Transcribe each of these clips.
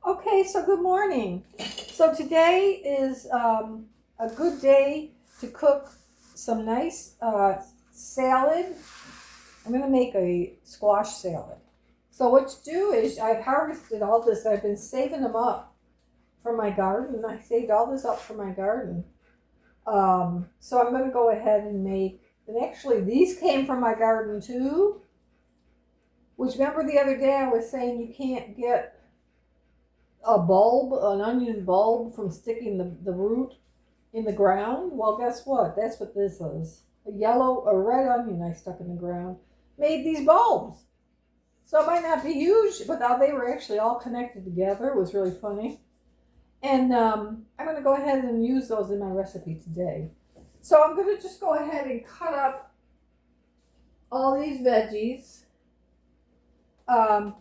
Okay, so good morning. So today is a good day to cook some nice salad. I'm going to make a squash salad. So what you do is I've harvested all this. I've been saving them up for my garden. I saved all this up for my garden. So I'm going to go ahead and make, and actually these came from my garden too, which remember the other day I was saying you can't get a bulb, an onion bulb, from sticking the root in the ground. Well, guess what? That's what this is. A red onion I stuck in the ground made these bulbs. So it might not be huge, but now they were actually all connected together. It was really funny. And I'm going to go ahead and use those in my recipe today. So I'm going to just go ahead and cut up all these veggies um,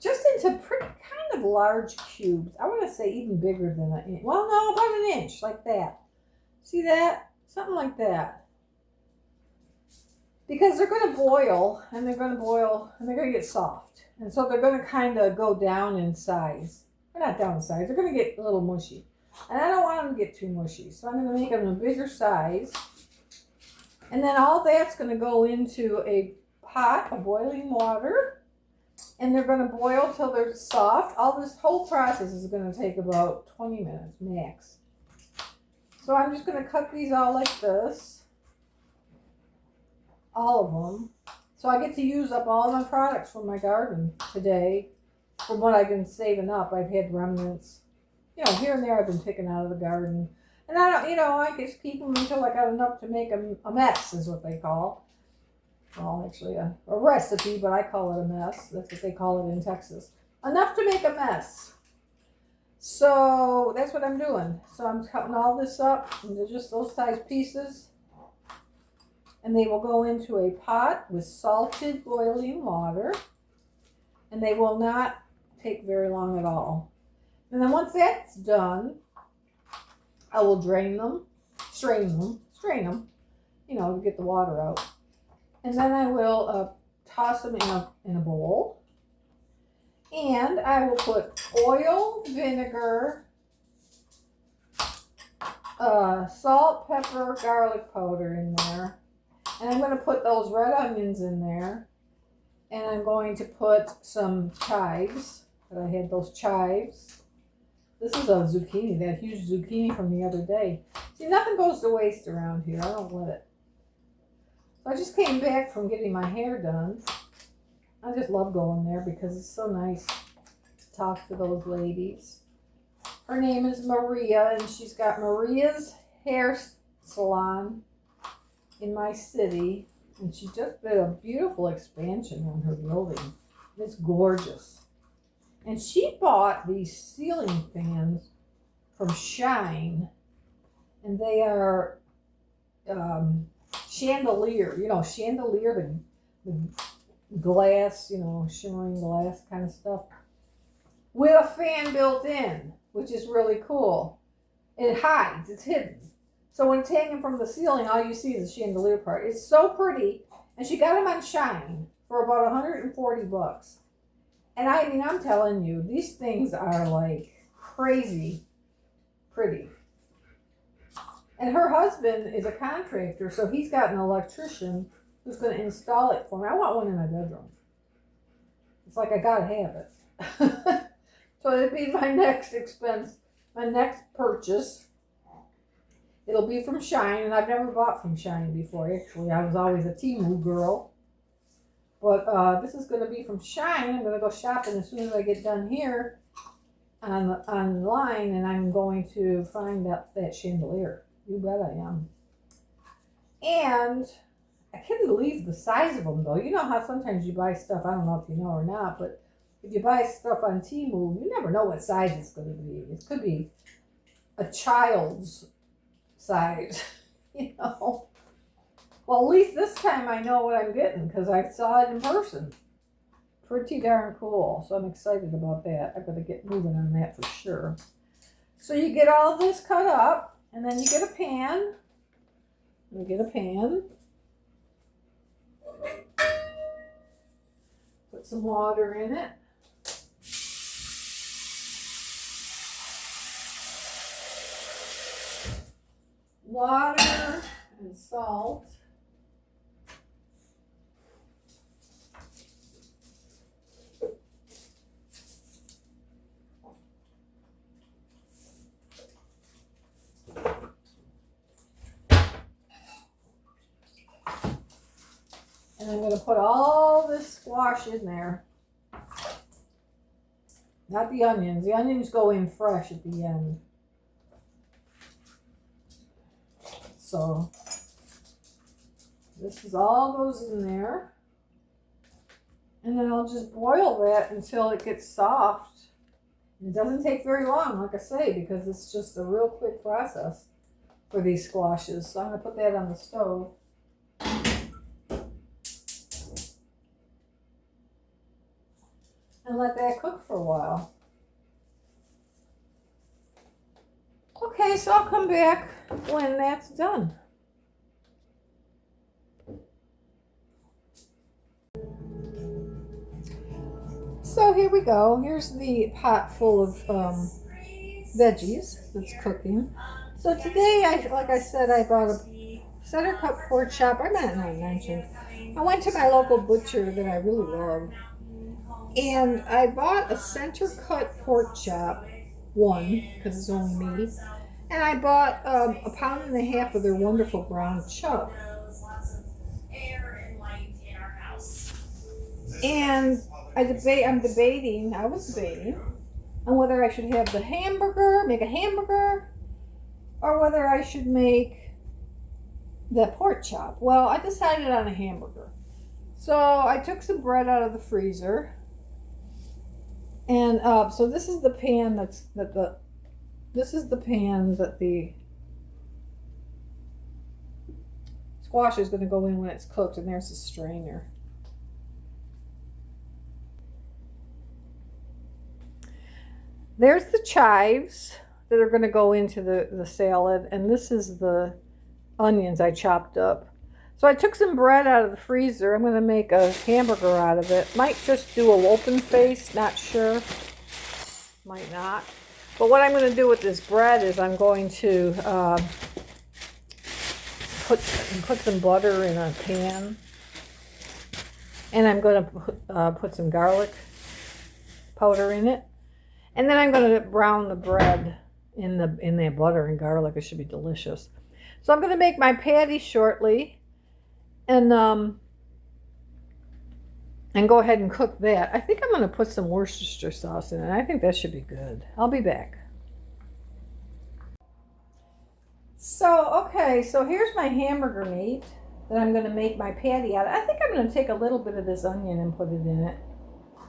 just into pretty kind of large cubes. I want to say even bigger than an inch. Well, no, about an inch, like that. See that? Something like that. Because they're going to boil, and they're going to get soft. And so they're going to kind of go down in size. They're not down in size. They're going to get a little mushy. And I don't want them to get too mushy. So I'm going to make them a bigger size. And then all that's going to go into a pot of boiling water. And they're going to boil till they're soft. All this whole process is going to take about 20 minutes max. So I'm just going to cut these all like this. All of them. So I get to use up all my products from my garden today. From what I've been saving up, I've had remnants. Here and there I've been picking out of the garden. And I don't, I just keep them until I got enough to make a mess, is what they call. Well, actually a recipe, but I call it a mess. That's what they call it in Texas. Enough to make a mess. So that's what I'm doing. So I'm cutting all this up into just those size pieces. And they will go into a pot with salted boiling water. And they will not take very long at all. And then once that's done, I will strain them, to get the water out. And then I will toss them in a bowl. And I will put oil, vinegar, salt, pepper, garlic powder in there. And I'm going to put those red onions in there. And I'm going to put some chives. I had those chives. This is a zucchini, that huge zucchini from the other day. See, nothing goes to waste around here. I don't let it. So I just came back from getting my hair done. I just love going there because it's so nice to talk to those ladies. Her name is Maria, and she's got Maria's Hair Salon in my city. And she just did a beautiful expansion on her building. It's gorgeous. And she bought these ceiling fans from Shine. And they are chandelier. Chandelier, the glass, shimmering glass kind of stuff. With a fan built in, which is really cool. It hides, it's hidden. So when it's hanging from the ceiling, all you see is the chandelier part. It's so pretty. And she got them on Shine for about $140. And I'm telling you, these things are like crazy pretty. And her husband is a contractor, so he's got an electrician who's going to install it for me. I want one in my bedroom. It's like I got to have it. So it'd be my next expense, my next purchase. It'll be from Shine, and I've never bought from Shine before. Actually, I was always a Temu girl. But this is going to be from Shine. I'm going to go shopping as soon as I get done here online, and I'm going to find that chandelier. You bet I am. And I can't believe the size of them, though. You know how sometimes you buy stuff, I don't know if you know or not, but if you buy stuff on Temu, you never know what size it's going to be. It could be a child's size, Well, at least this time I know what I'm getting because I saw it in person. Pretty darn cool. So I'm excited about that. I gotta get moving on that for sure. So you get all this cut up, and then you get a pan. Put some water in it. water and salt. And I'm going to put all this squash in there. Not the onions. The onions go in fresh at the end. So this is all goes in there. And then I'll just boil that until it gets soft. It doesn't take very long, like I say, because it's just a real quick process for these squashes. So I'm going to put that on the stove. And let that cook for a while. Okay, so I'll come back when that's done. So here we go. Here's the pot full of veggies that's cooking. So today, like I said, I bought a center cut pork chop. I might not mention. I went to my local butcher that I really love. And I bought a center cut pork chop, one, because it's only me. And I bought a pound and a half of their wonderful ground chuck. And I was debating on whether I should have make a hamburger, or whether I should make the pork chop. Well, I decided on a hamburger. So I took some bread out of the freezer. And so this is the pan that the squash is going to go in when it's cooked, and there's the strainer. There's the chives that are going to go into the salad, and this is the onions I chopped up. So I took some bread out of the freezer. I'm going to make a hamburger out of it. Might just do an open face, not sure. Might not. But what I'm going to do with this bread is I'm going to put some butter in a pan. And I'm going to put some garlic powder in it. And then I'm going to brown the bread in the butter and garlic. It should be delicious. So I'm going to make my patty shortly. And go ahead and cook that. I think I'm going to put some Worcestershire sauce in it. I think that should be good. I'll be back. So here's my hamburger meat that I'm going to make my patty out of. I think I'm going to take a little bit of this onion and put it in it,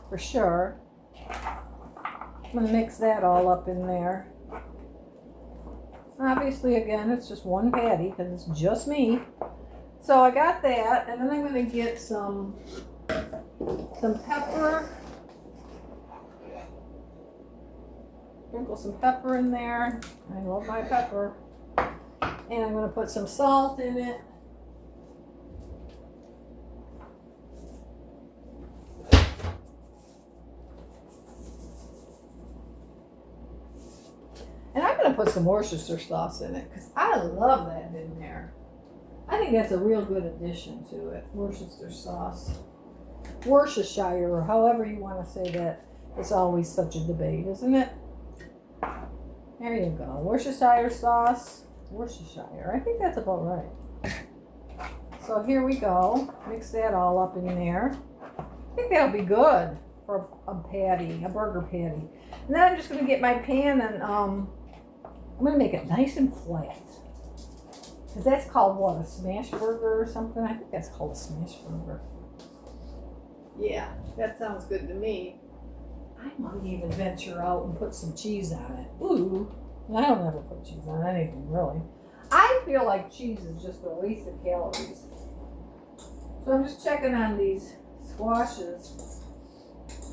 for sure. I'm going to mix that all up in there. Obviously, again, it's just one patty because it's just me. So I got that, and then I'm going to get some pepper. Sprinkle some pepper in there. I love my pepper. And I'm going to put some salt in it. And I'm going to put some Worcestershire sauce in it because I love that in there. I think that's a real good addition to it. Worcestershire sauce. Worcestershire, or however you want to say that. It's always such a debate, isn't it? There you go. Worcestershire sauce. Worcestershire. I think that's about right. So here we go. Mix that all up in there. I think that'll be good for a patty, a burger patty. And then I'm just going to get my pan and I'm going to make it nice and flat. Because that's called what? A smash burger or something? I think that's called a smash burger. Yeah, that sounds good to me. I might even venture out and put some cheese on it. Ooh. I don't ever put cheese on anything, really. I feel like cheese is just a waste of calories. So I'm just checking on these squashes.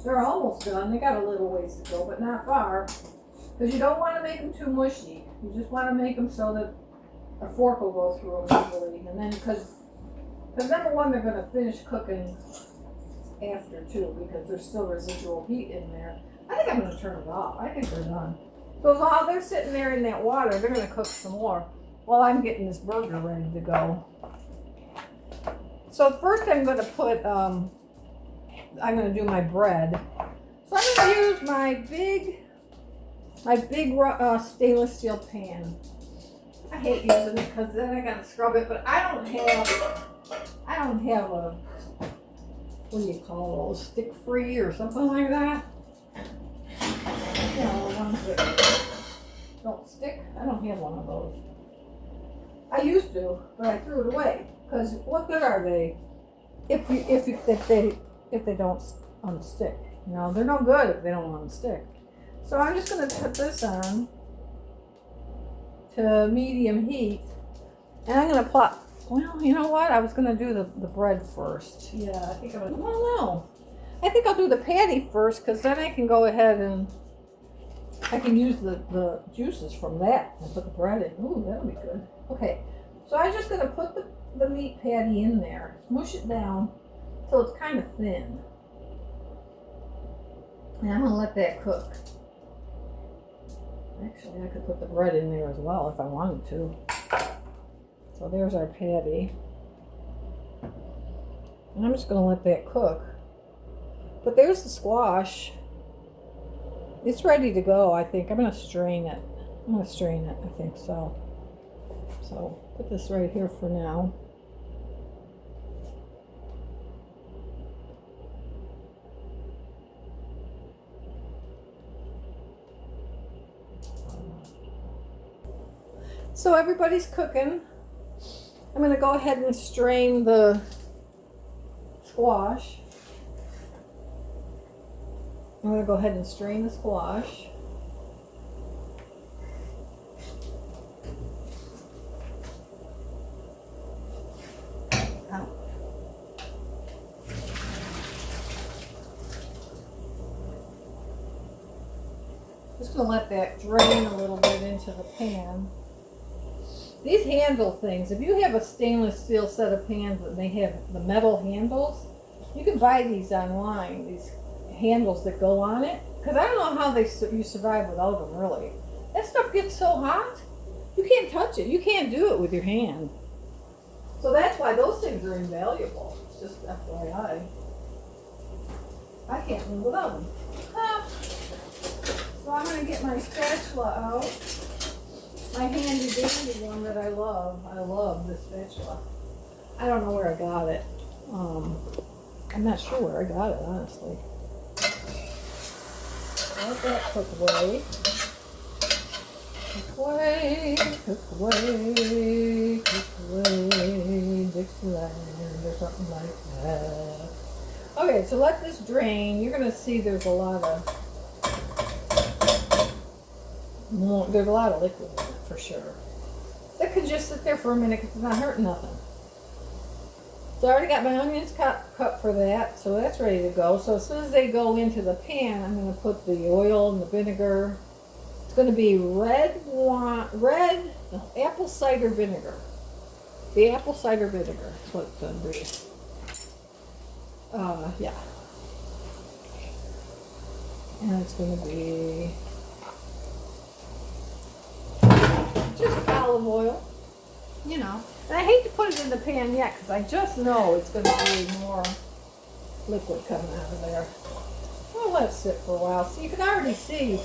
They're almost done. They got a little ways to go, but not far. Because you don't want to make them too mushy. You just want to make them so that a fork will go through them easily. And then, because number one, they're going to finish cooking after too, because there's still residual heat in there. I think I'm going to turn it off. I think they're done. So while they're sitting there in that water, they're going to cook some more. while I'm getting this burger ready to go. So first I'm going to put, I'm going to do my bread. So I'm going to use my big stainless steel pan. I hate using it because then I got to scrub it, but I don't have a, what do you call those, stick free or something like that. You know, the ones that don't stick. I don't have one of those. I used to, but I threw it away because what good are they if they don't unstick? You know, they're no good if they don't unstick. So I'm just going to put this on to medium heat, and I'm going to plot. Well, you know what? I was going to do the bread first. Yeah, I think I think I'll do the patty first because then I can go ahead and I can use the juices from that and put the bread in. Ooh, that'll be good. Okay, so I'm just going to put the meat patty in there, smush it down till it's kind of thin. And I'm going to let that cook. Actually, I could put the bread in there as well if I wanted to. So there's our patty. And I'm just going to let that cook. But there's the squash. It's ready to go, I think. I'm going to strain it. I think so. So put this right here for now. So everybody's cooking. I'm going to go ahead and strain the squash. I'm going to go ahead and strain the squash. Just going to let that drain a little bit into the pan. These handle things, if you have a stainless steel set of pans and they have the metal handles, you can buy these online, these handles that go on it. Because I don't know how you survive without them, really. That stuff gets so hot, you can't touch it. You can't do it with your hand. So that's why those things are invaluable. Just FYI. I can't live without them. So I'm going to get my spatula out. My handy dandy one that I love. I love this spatula. I don't know where I got it. I'm not sure where I got it, honestly. Let that cook away. Cook away, cook away, cook away, Dixieland or something like that. Okay, so let this drain. You're going to see there's a lot of liquid in it for sure. That could just sit there for a minute because it's not hurting nothing. So I already got my onions cut for that, so that's ready to go. So as soon as they go into the pan, I'm going to put the oil and the vinegar. It's going to be apple cider vinegar. The apple cider vinegar is what it's going to be. Yeah. And it's going to be just olive oil, you know. And I hate to put it in the pan yet because I just know it's going to be more liquid coming out of there. I'll let it sit for a while. So you can already see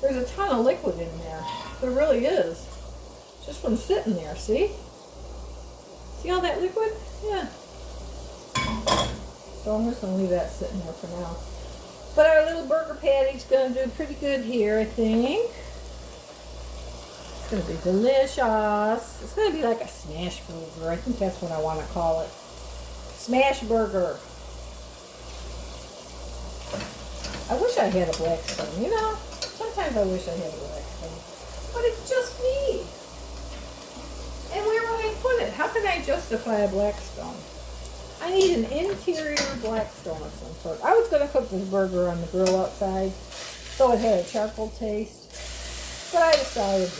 there's a ton of liquid in there. There really is. Just from sitting there, see? See all that liquid? Yeah. So I'm just going to leave that sitting there for now. But our little burger patty's going to do pretty good here, I think. It's going to be delicious. It's going to be like a smash burger. I think that's what I want to call it. Smash burger. I wish I had a Blackstone, you know? Sometimes I wish I had a Blackstone. But it's just me. And where would I put it? How can I justify a Blackstone? I need an interior Blackstone of some sort. I was going to cook this burger on the grill outside so it had a charcoal taste. But I decided,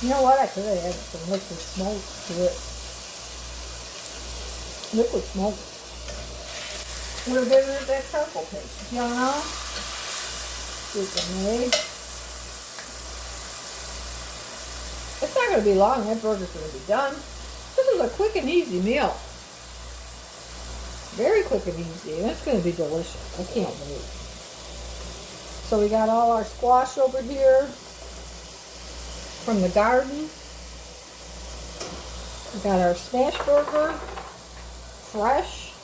you know what? I could have added some liquid smoke to it. Liquid smoke. Would have given it that charcoal taste. You know? Stupid me. It's not going to be long. That burger's going to be done. This is a quick and easy meal. Very quick and easy. And it's going to be delicious. I can't wait. So we got all our squash over here from the garden. We got our smash burger, fresh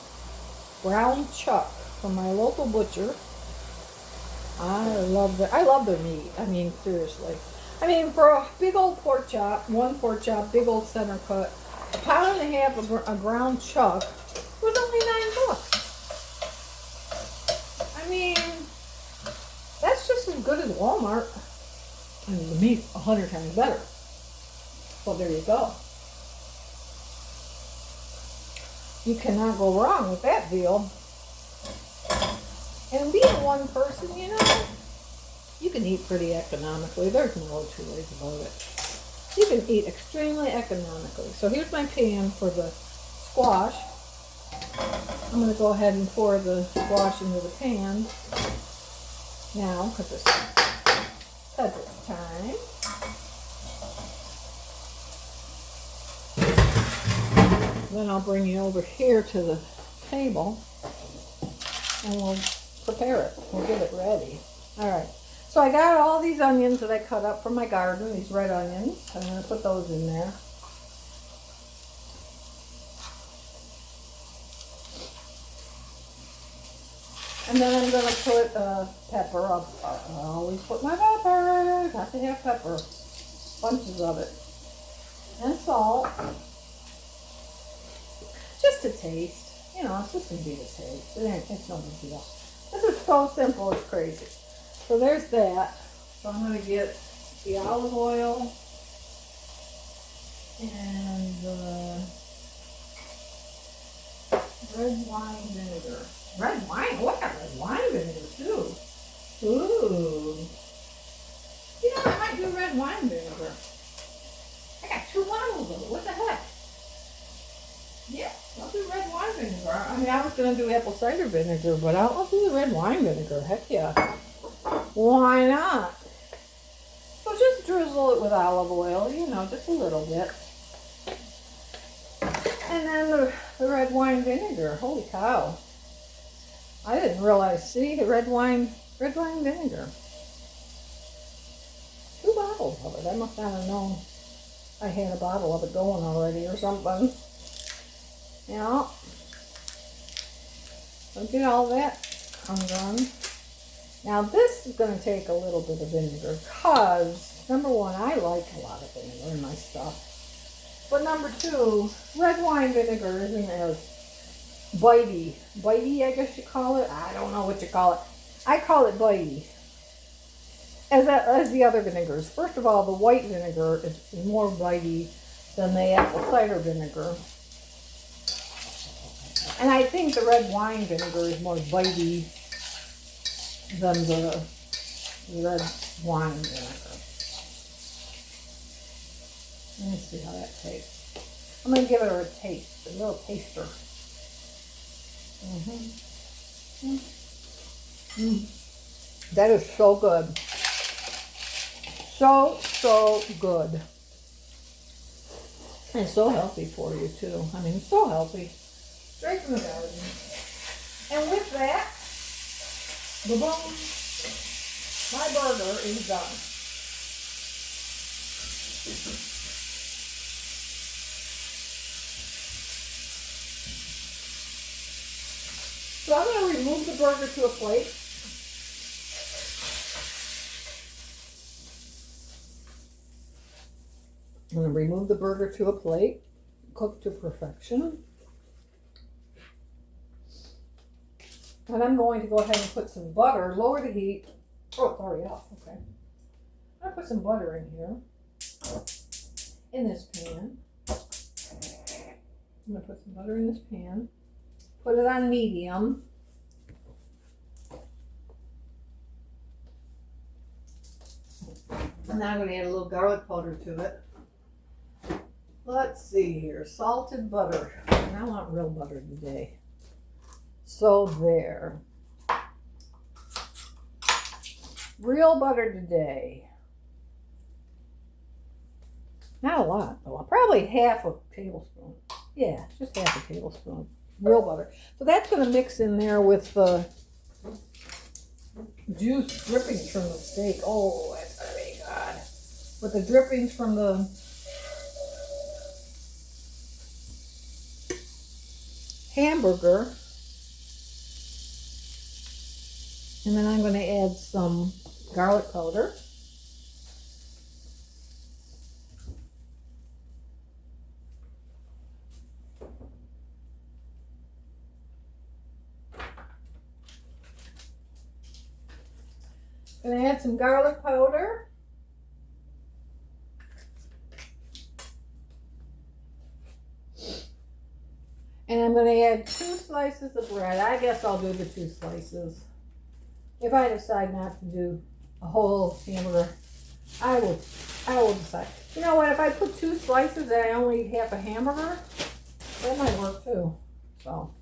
ground chuck from my local butcher. I love their meat. I mean, seriously. I mean, for a big old pork chop, one pork chop, big old center cut, £1.50 pound of ground chuck was only $9. I mean, that's just as good as Walmart. I mean, the meat's 100 times better. Well, there you go. You cannot go wrong with that deal. And being one person, you know, you can eat pretty economically. There's no two ways about it. You can eat extremely economically. So here's my pan for the squash. I'm going to go ahead and pour the squash into the pan now because it's time. Then I'll bring you over here to the table and we'll prepare it. We'll get it ready. All right. So I got all these onions that I cut up from my garden, these red onions. I'm going to put those in there. And then I'm going to put pepper up. I always put my pepper. Got to have pepper. Bunches of it. And salt. Just a taste. You know, it's just going to be a taste. It's no big deal. This is so simple, it's crazy. So there's that. So I'm going to get the olive oil and the red wine vinegar. Red wine? Oh, I got red wine vinegar too. Ooh. You know, I might do red wine vinegar. I got 2 bottles of it. What the heck? Yeah, I'll do red wine vinegar. I mean, I was going to do apple cider vinegar, but I'll do the red wine vinegar. Heck yeah. Why not? So just drizzle it with olive oil, you know, just a little bit. And then the red wine vinegar. Holy cow. I didn't realize, see, the red wine vinegar. 2 bottles of it. I must not have known I had a bottle of it going already or something. Yeah. So get all that undone. Now this is going to take a little bit of vinegar because, number one, I like a lot of vinegar in my stuff. But number 2, red wine vinegar isn't as bitey. Bitey, I guess you call it. I don't know what you call it. I call it bitey. As the other vinegars. First of all, the white vinegar is more bitey than the apple cider vinegar. And I think the red wine vinegar is more bitey than the red wine vinegar. Let me see how that tastes. I'm going to give it a taste, a little taster. That is so good. So good. And so healthy for you too. I mean, so healthy. Straight from the garden. And with that, boom, my burger is done. So I'm going to remove the burger to a plate. I'm going to remove the burger to a plate, cooked to perfection. And I'm going to go ahead and put some butter, lower the heat. Oh, it's already off, okay. I'm going to put some butter in here, in this pan. I'm going to put some butter in this pan, put it on medium. And now I'm going to add a little garlic powder to it. Let's see here, salted butter. And I want real butter today. So there. Real butter today. Not a lot, though. Probably half a tablespoon. Yeah, just half a tablespoon. Real butter. So that's going to mix in there with the juice drippings from the steak. Oh, that's going to be good. With the drippings from the hamburger. And then I'm going to add some garlic powder. Gonna add some garlic powder. And I'm gonna add 2 slices of bread. I guess I'll do the 2 slices. If I decide not to do a whole hamburger, I will decide. You know what, if I put 2 slices and I only have a hamburger, that might work too. So,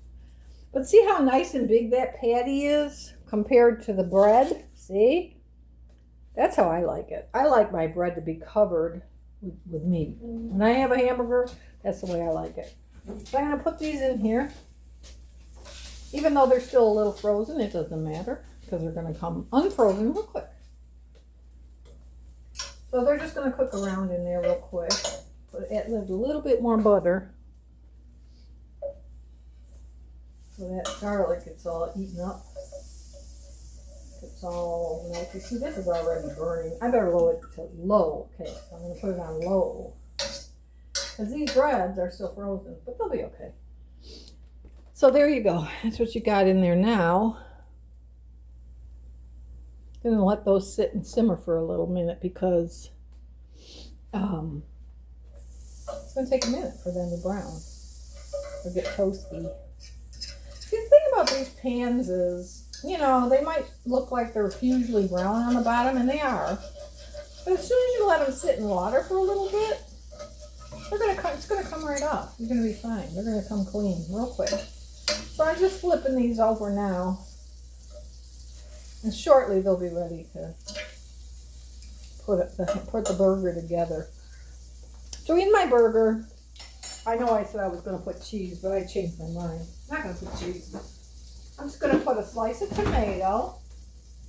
but see how nice and big that patty is compared to the bread? See? That's how I like it. I like my bread to be covered with meat. When I have a hamburger, that's the way I like it. So I'm going to put these in here. Even though they're still a little frozen, it doesn't matter because they're going to come unfrozen real quick. So they're just going to cook around in there real quick. Add a little bit more butter so that garlic gets all eaten up. It's all nice. You see, this is already burning. I better lower it to low. Okay, so I'm going to put it on low. Because these breads are still frozen, but they'll be okay. So there you go. That's what you got in there now. I'm going to let those sit and simmer for a little minute because it's going to take a minute for them to brown or get toasty. See, the thing about these pans is, you know, they might look like they're hugely brown on the bottom, and they are. But as soon as you let them sit in water for a little bit, it's gonna come right off. You're gonna be fine. They're gonna come clean real quick. So I'm just flipping these over now, and shortly they'll be ready to put the burger together. So in my burger, I know I said I was gonna put cheese, but I changed my mind. I'm not gonna put cheese. I'm just going to put a slice of tomato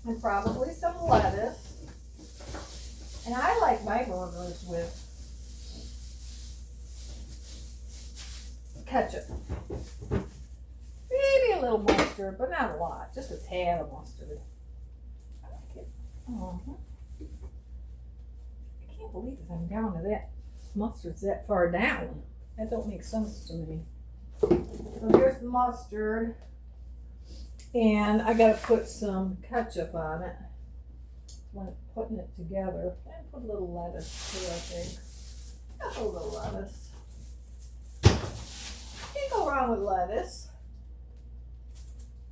and probably some lettuce. And I like my burgers with ketchup. Maybe a little mustard, but not a lot. Just a tad of mustard. I like it. I can't believe it. I'm down to that. Mustard's that far down. That don't make sense to me. So here's the mustard. And I gotta put some ketchup on it when putting it together. And put a little lettuce too, I think. Just a little lettuce. Can't go wrong with lettuce.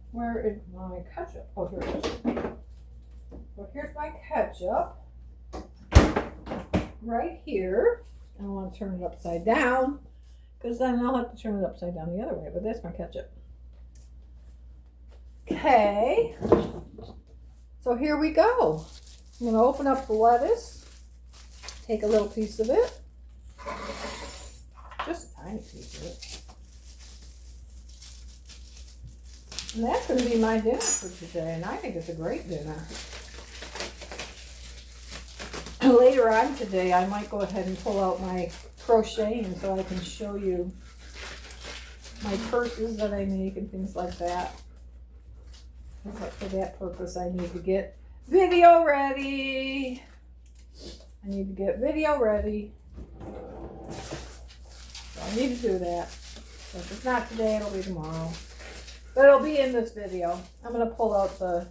Where is my ketchup? Oh, here it is. So here's my ketchup. Right here. I don't want to turn it upside down because then I'll have to turn it upside down the other way, but that's my ketchup. Okay, so here we go. I'm going to open up the lettuce, take a little piece of it, just a tiny piece of it. And that's going to be my dinner for today, and I think it's a great dinner. Later on today, I might go ahead and pull out my crocheting so I can show you my purses that I make and things like that. But for that purpose, I need to get video ready. So I need to do that. So if it's not today, it'll be tomorrow. But it'll be in this video. I'm going to pull out the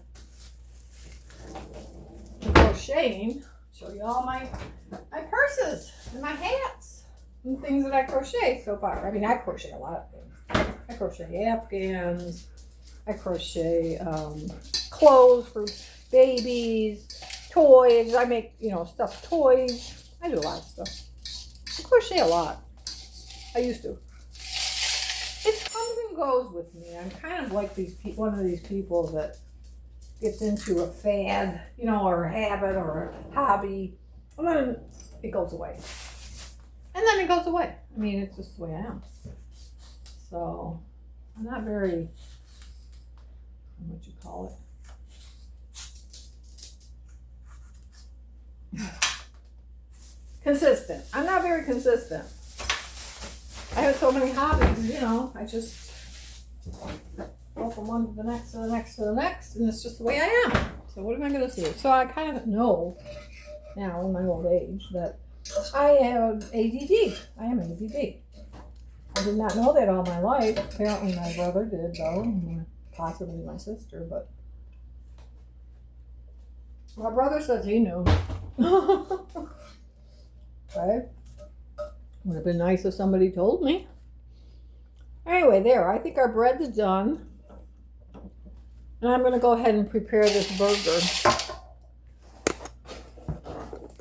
crocheting, show you all my purses and my hats and things that I crochet so far. I mean, I crochet a lot of things. I crochet afghans. I crochet clothes for babies, toys. I make, stuffed toys. I do a lot of stuff. I crochet a lot. I used to. It comes and goes with me. I'm kind of like one of these people that gets into a fad, or a habit or a hobby, and then it goes away. And then it goes away. I mean, it's just the way I am. So, I'm not very, what you call it? Consistent. I'm not very consistent. I have so many hobbies, you know, I just go from one to the next to the next to the next, and it's just the way I am. So what am I going to do? So I kind of know now in my old age that I have ADD. I am ADD. I did not know that all my life. Apparently my brother did, though, and possibly my sister, but my brother says he knew. Right? Would have been nice if somebody told me. Anyway, there. I think our bread is done. And I'm going to go ahead and prepare this burger.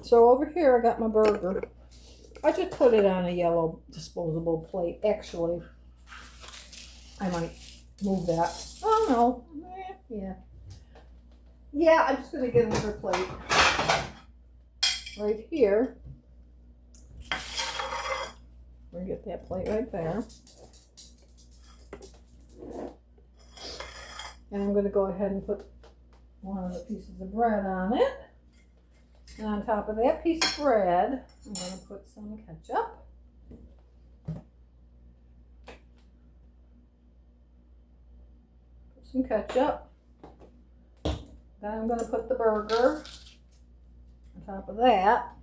So over here I got my burger. I just put it on a yellow disposable plate. Actually, I might move that. Oh no. Yeah. Yeah, I'm just going to get another plate. Right here. We're going to get that plate right there. And I'm going to go ahead and put one of the pieces of bread on it. And on top of that piece of bread, I'm going to put some ketchup. Put some ketchup. Then I'm going to put the burger on top of that.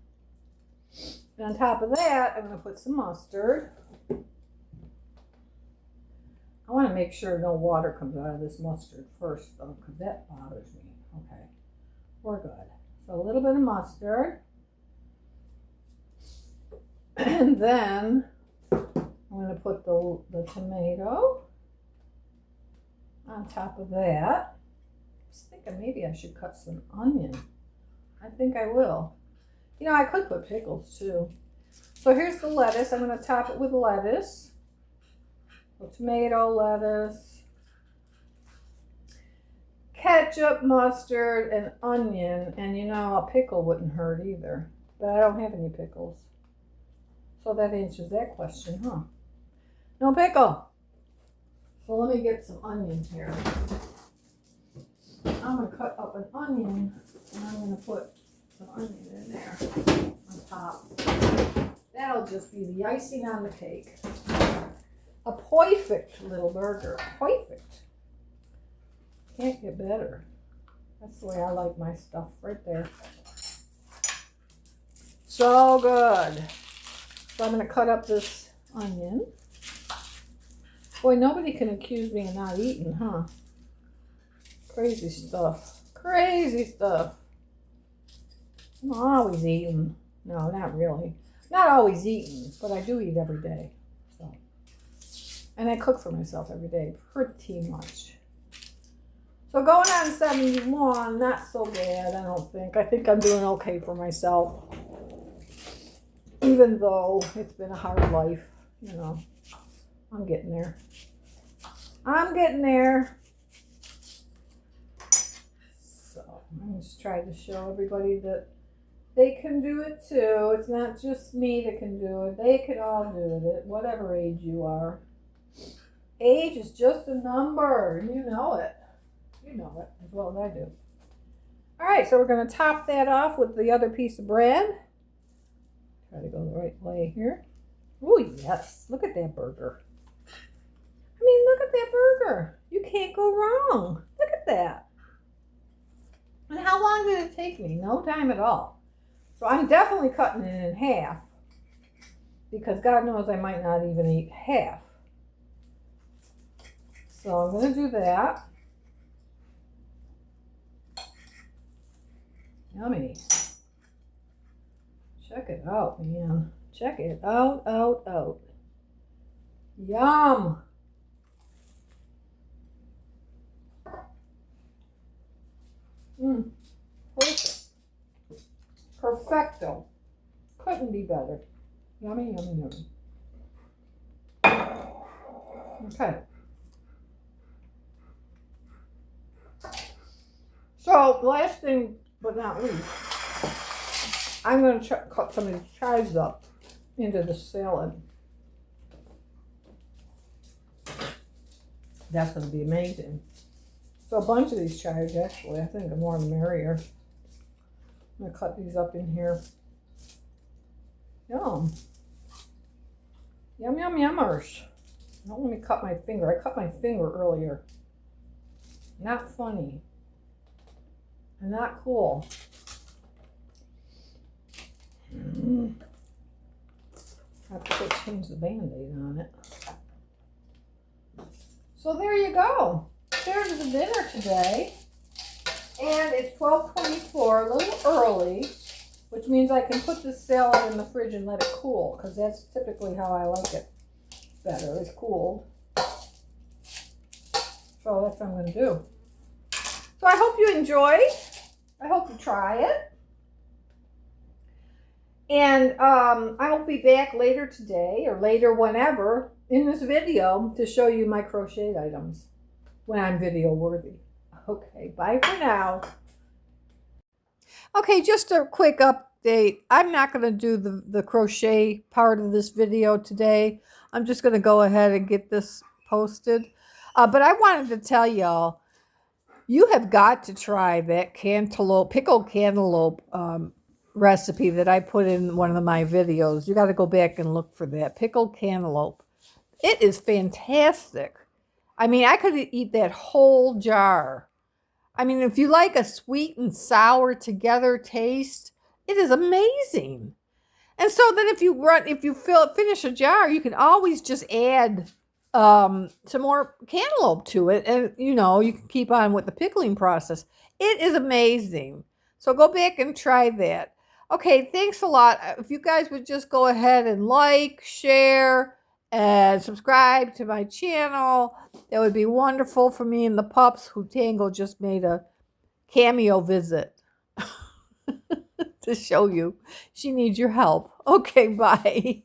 And on top of that, I'm going to put some mustard. I want to make sure no water comes out of this mustard first, though, because that bothers me. Okay, we're good. So a little bit of mustard. And then I'm going to put the tomato on top of that. I was thinking maybe I should cut some onion. I think I will. You know, I could put pickles too. So here's the lettuce. I'm going to top it with lettuce. So tomato, lettuce, ketchup, mustard, and onion. And you know, a pickle wouldn't hurt either. But I don't have any pickles. So that answers that question, huh? No pickle. So let me get some onion here. I'm going to cut up an onion and I'm going to put some onion in there on top. That'll just be the icing on the cake. A perfect little burger. Perfect. Can't get better. That's the way I like my stuff right there. So good. So I'm going to cut up this onion. Boy, nobody can accuse me of not eating, huh? Crazy stuff. Crazy stuff. I'm always eating. No, not really. Not always eating, but I do eat every day. So, and I cook for myself every day, pretty much. So going on 71, not so bad, I don't think. I think I'm doing okay for myself. Even though it's been a hard life, you know. I'm getting there. I'm getting there. So I'm just trying to show everybody that they can do it too. It's not just me that can do it. They can all do it, whatever age you are. Age is just a number, and you know it. You know it as well as I do. All right, so we're going to top that off with the other piece of bread. Try to go the right way here. Oh, yes. Look at that burger. I mean, look at that burger. You can't go wrong. Look at that. And how long did it take me? No time at all. So I'm definitely cutting it in half. Because God knows I might not even eat half. So I'm going to do that. Yummy. Check it out, man. Check it out, out. Yum. Perfect. Perfecto. Couldn't be better. Yummy, yummy, yummy. Okay. So, last thing but not least, I'm going to cut some of these chives up. into the salad. That's going to be amazing. So a bunch of these chives, actually. I think the more the merrier. I'm going to cut these up in here. Yum. Yum, yum, yummers. Don't let me cut my finger. I cut my finger earlier. Not funny. And not cool. I have to change the Band-Aid on it. So there you go. There's the dinner today. And it's 12:24, a little early, which means I can put this salad in the fridge and let it cool, because that's typically how I like it better, is cooled. So that's what I'm going to do. So I hope you enjoy. I hope you try it. And I will be back later today, or later whenever, in this video to show you my crocheted items when I'm video worthy. Okay, bye for now. Okay, just a quick update. I'm not going to do the crochet part of this video today. I'm just going to go ahead and get this posted. But I wanted to tell y'all, you have got to try that pickled cantaloupe recipe that I put in one of my videos. You got to go back and look for that. Pickled cantaloupe. It is fantastic. I mean, I could eat that whole jar. I mean, if you like a sweet and sour together taste, it is amazing. And so then if you finish a jar, you can always just add some more cantaloupe to it, and you can keep on with the pickling process. It is amazing. So go back and try that. Okay, thanks a lot. If you guys would just go ahead and like, share, and subscribe to my channel, that would be wonderful for me and the pups, who Tango just made a cameo visit to show you she needs your help. Okay, bye.